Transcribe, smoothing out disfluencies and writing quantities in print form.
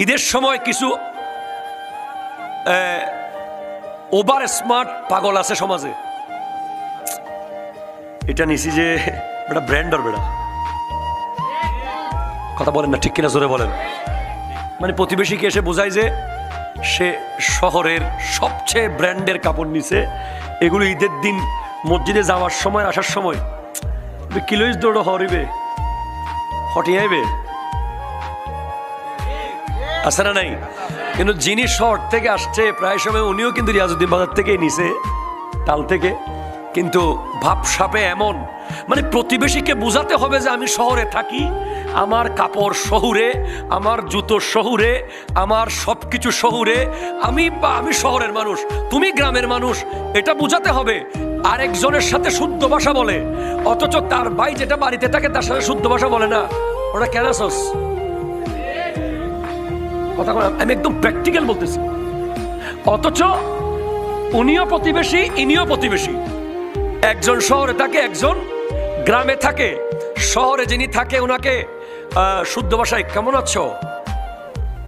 ঈদের সময় কিছু ওভার স্মার্ট পাগল আছে সমাজে। এটা নিছি যে বেটা ব্র্যান্ডার, বেটা কথা বলেন না ঠিক কিনা, জোরে বলেন। মানে প্রতিবেশীকে এসে বোঝায় যে সে শহরের সবচেয়ে ব্র্যান্ডের কাপড় নিছে। এগুলো ঈদের দিন মসজিদে যাওয়ার সময় আসার সময় কিলোইস দৌড় হরিবে হটিয়ে আইবে, আছে না নাই? কিন্তু যিনি শহর থেকে আসছে প্রায় সময় উনিও কিন্তু রিয়াজউদ্দিন বাজার থেকে নিছে, তাল থেকে। কিন্তু ভাবসাপে এমন, মানে প্রতিবেশীকে বোঝাতে হবে যে আমি শহরে থাকি, আমার কাপড় শহুরে, আমার জুতো শহুরে, আমার সব কিছু শহুরে, আমি শহরের মানুষ, তুমি গ্রামের মানুষ, এটা বোঝাতে হবে। আরেকজনের সাথে শুদ্ধ ভাষা বলে, অথচ তার ভাই যেটা বাড়িতে থাকে তার সাথে শুদ্ধ ভাষা বলে না। ওটা কেন আসস? কথা বলে, আমি একদম প্র্যাকটিক্যাল বলতেছি। অথচ উনিও প্রতিবেশী, ইনিও প্রতিবেশী। একজন শহরে থাকে, একজন গ্রামে থাকে। শহরে যিনি থাকে ওনাকে শুদ্ধ ভাষায় কেমন আছো